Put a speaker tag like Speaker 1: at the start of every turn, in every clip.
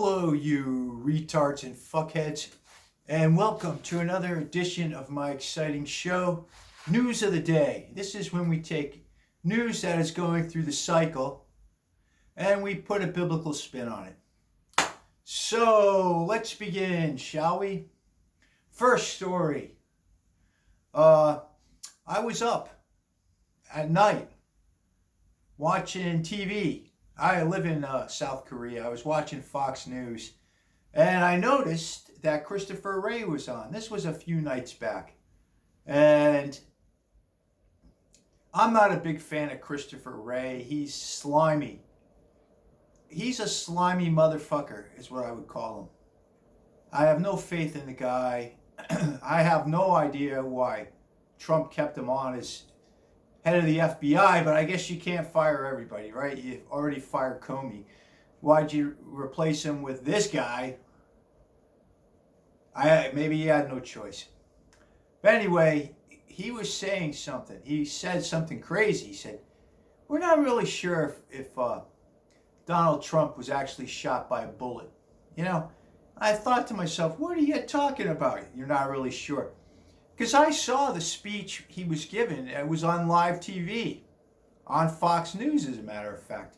Speaker 1: Hello, you retards and fuckheads, and welcome to another edition of my exciting show, News of the Day. This is when we take news that is going through the cycle and we put a biblical spin on it. So let's begin, shall we? First story. I was up at night watching TV. I live in South Korea. I was watching Fox News, and I noticed that Christopher Wray was on. This was a few nights back, and I'm not a big fan of Christopher Wray. He's slimy. He's a slimy motherfucker, is what I would call him. I have no faith in the guy. I have no idea why Trump kept him on as head of the FBI, but I guess you can't fire everybody, right? You already fired Comey. Why'd you replace him with this guy? Maybe he had no choice. But anyway, he was saying something. He said something crazy. He said, we're not really sure if Donald Trump was actually shot by a bullet. You know, I thought to myself, what are you talking about? You're not really sure. Because I saw the speech he was given. It was on live TV, on Fox News, as a matter of fact.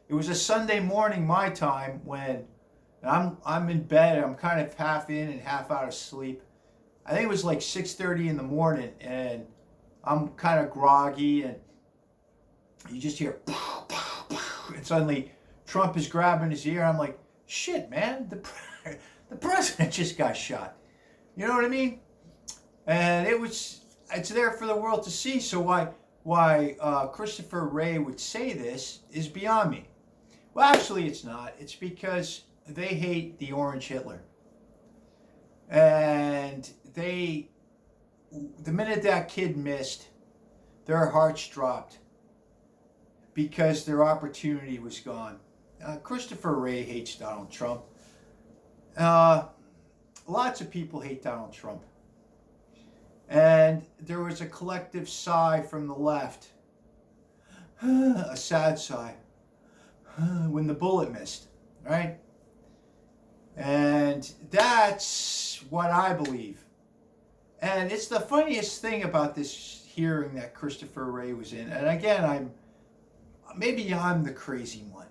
Speaker 1: It was a Sunday morning, my time, when I'm in bed. I'm kind of half in and half out of sleep. I think it was like 6:30 in the morning, and I'm kind of groggy, and you just hear, and suddenly Trump is grabbing his ear. I'm like, shit, man, the president just got shot. You know what I mean? And it's there for the world to see. So why Christopher Wray would say this is beyond me. Well, actually, it's not. It's because they hate the Orange Hitler. And the minute that kid missed, their hearts dropped because their opportunity was gone. Christopher Wray hates Donald Trump. Lots of people hate Donald Trump. And there was a collective sigh from the left, a sad sigh, when the bullet missed, right? And that's what I believe. And it's the funniest thing about this hearing that Christopher Wray was in. And again, maybe I'm the crazy one.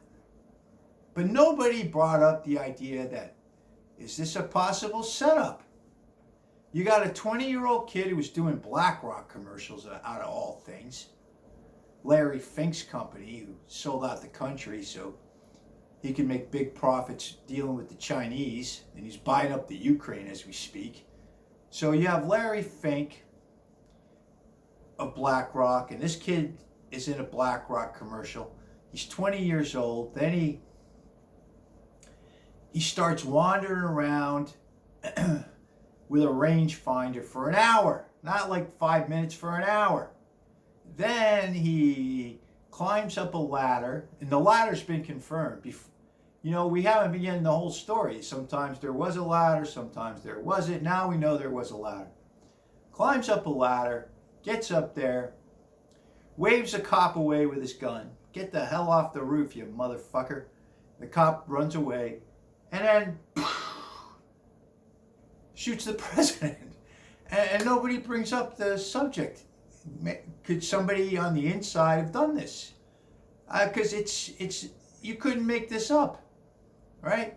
Speaker 1: But nobody brought up the idea that, is this a possible setup? You got a 20-year-old kid who was doing BlackRock commercials, out of all things. Larry Fink's company, who sold out the country so he could make big profits dealing with the Chinese, and he's buying up the Ukraine as we speak. So you have Larry Fink of BlackRock, and this kid is in a BlackRock commercial. He's 20 years old. Then he starts wandering around with a rangefinder for an hour, not like 5 minutes, for an hour. Then he climbs up a ladder, and the ladder's been confirmed. You know, we haven't been getting the whole story. Sometimes there was a ladder, sometimes there wasn't. Now we know there was a ladder. Climbs up a ladder, gets up there, waves a cop away with his gun. Get the hell off the roof, you motherfucker. The cop runs away, and then shoots the president, and nobody brings up the subject. Could somebody on the inside have done this? Because it's you couldn't make this up, right?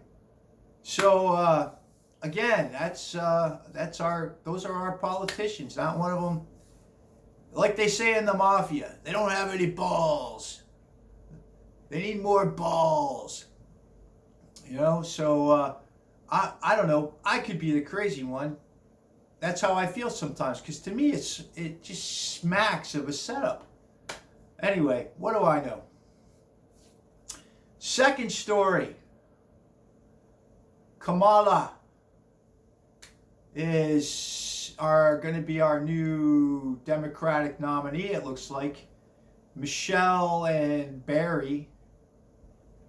Speaker 1: So again, those are our politicians. Not one of them, like they say in the mafia, they don't have any balls. They need more balls. You know, so. I don't know. I could be the crazy one. That's how I feel sometimes. Because to me, it just smacks of a setup. Anyway, what do I know? Second story. Kamala are going to be our new Democratic nominee, it looks like. Michelle and Barry,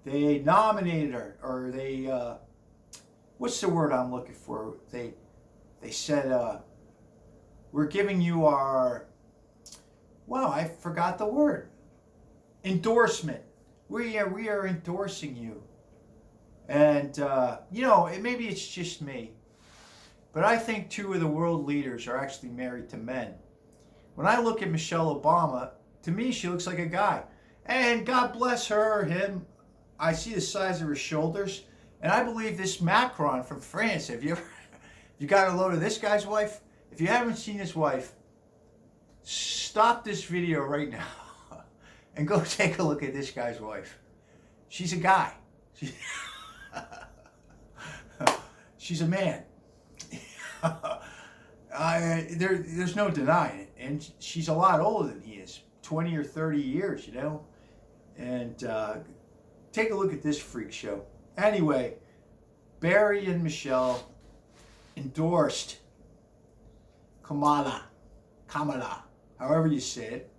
Speaker 1: they nominated her, or they... what's the word I'm looking for? They said, we're giving you our, wow, I forgot the word. Endorsement. We are endorsing you. And, maybe it's just me, but I think two of the world leaders are actually married to men. When I look at Michelle Obama, to me, she looks like a guy. And God bless her or him. I see the size of her shoulders. And I believe this Macron from France, you got a load of this guy's wife? If you haven't seen his wife, stop this video right now and go take a look at this guy's wife. She's a guy. She's a man. There's no denying it. And she's a lot older than he is, 20 or 30 years, And take a look at this freak show. Anyway, Barry and Michelle endorsed Kamala, however you say it.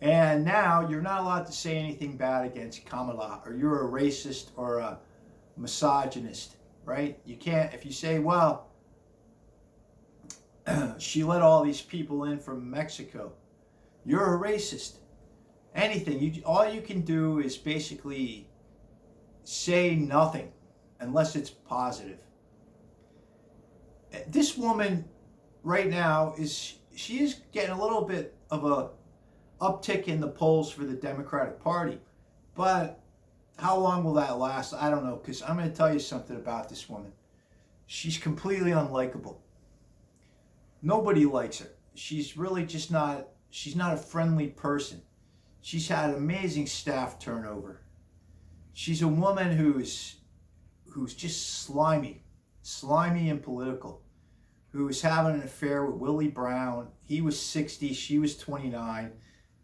Speaker 1: And now you're not allowed to say anything bad against Kamala, or you're a racist or a misogynist, right? You can't, if you say, well, she let all these people in from Mexico, you're a racist. Anything, all you can do is basically say nothing unless it's positive. This woman right now she is getting a little bit of a uptick in the polls for the Democratic Party, but how long will that last? I don't know, because I'm going to tell you something about this woman. She's completely unlikable. Nobody likes her. She's really just not, she's not a friendly person. She's had amazing staff turnover. She's a woman who's just slimy and political, who was having an affair with Willie Brown. He was 60, she was 29,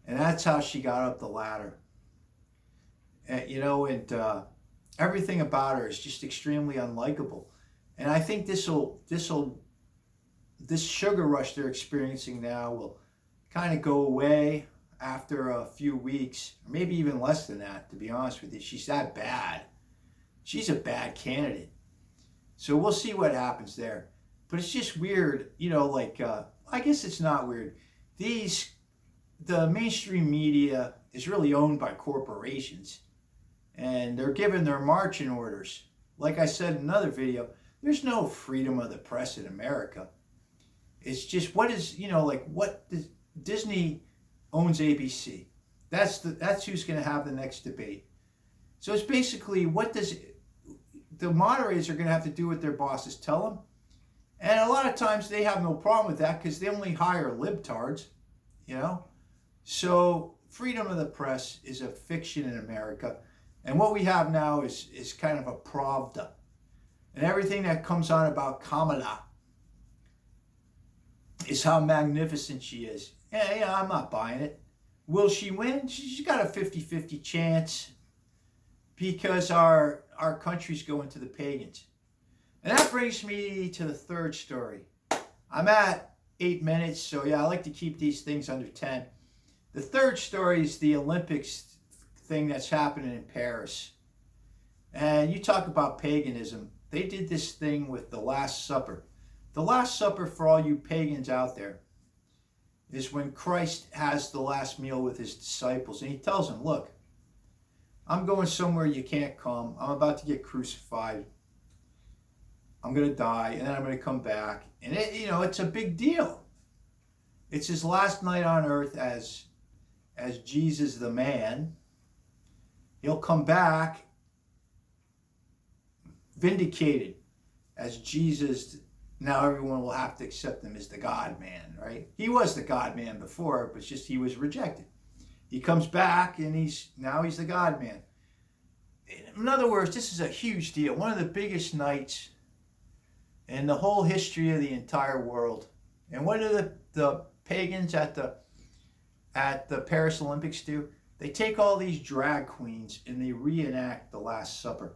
Speaker 1: and that's how she got up the ladder. And, everything about her is just extremely unlikable. And I think this sugar rush they're experiencing now will kind of go away after a few weeks, or maybe even less than that, to be honest with you. She's that bad. She's a bad candidate. So we'll see what happens there. But it's just weird, I guess it's not weird. The mainstream media is really owned by corporations, and they're given their marching orders. Like I said in another video, there's no freedom of the press in America. It's just, Disney owns ABC. That's who's going to have the next debate. So it's basically, the moderators are going to have to do what their bosses tell them. And a lot of times they have no problem with that because they only hire libtards, So freedom of the press is a fiction in America. And what we have now is kind of a pravda. And everything that comes on about Kamala is how magnificent she is. Yeah, I'm not buying it. Will she win? She's got a 50-50 chance because our country's going to the pagans. And that brings me to the third story. I'm at 8 minutes, so I like to keep these things under 10. The third story is the Olympics thing that's happening in Paris. And you talk about paganism. They did this thing with the Last Supper. The Last Supper, for all you pagans out there, is when Christ has the last meal with his disciples. And he tells them, look, I'm going somewhere you can't come. I'm about to get crucified. I'm going to die, and then I'm going to come back. And it's a big deal. It's his last night on earth as Jesus the man. He'll come back vindicated as Jesus. Now everyone will have to accept him as the God-man, right? He was the God-man before, but just he was rejected. He comes back, and he's the God-man. In other words, this is a huge deal. One of the biggest nights in the whole history of the entire world. And what do the pagans at the Paris Olympics do? They take all these drag queens and they reenact the Last Supper.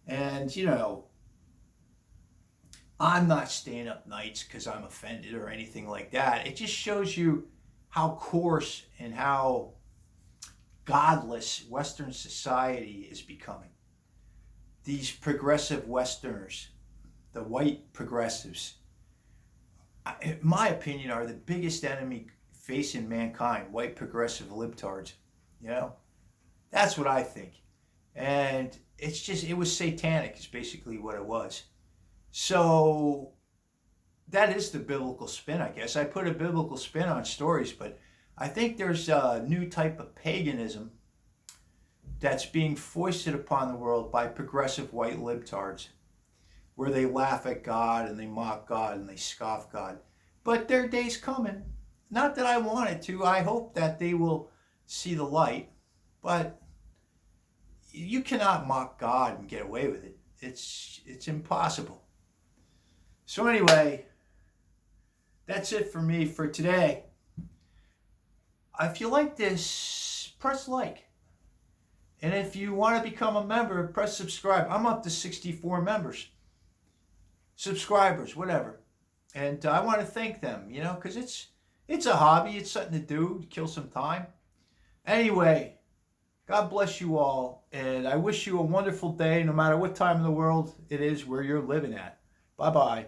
Speaker 1: And, I'm not staying up nights because I'm offended or anything like that. It just shows you how coarse and how godless Western society is becoming. These progressive Westerners, the white progressives, in my opinion, are the biggest enemy facing mankind, white progressive libtards. That's what I think. And it was satanic is basically what it was. So that is the biblical spin, I guess. I put a biblical spin on stories, but I think there's a new type of paganism that's being foisted upon the world by progressive white libtards, where they laugh at God and they mock God and they scoff God. But their day's coming. Not that I want it to. I hope that they will see the light. But you cannot mock God and get away with it. It's impossible. So anyway, that's it for me for today. If you like this, press like. And if you want to become a member, press subscribe. I'm up to 64 members. Subscribers, whatever. And I want to thank them, because it's a hobby. It's something to do, to kill some time. Anyway, God bless you all. And I wish you a wonderful day, no matter what time in the world it is where you're living at. Bye-bye.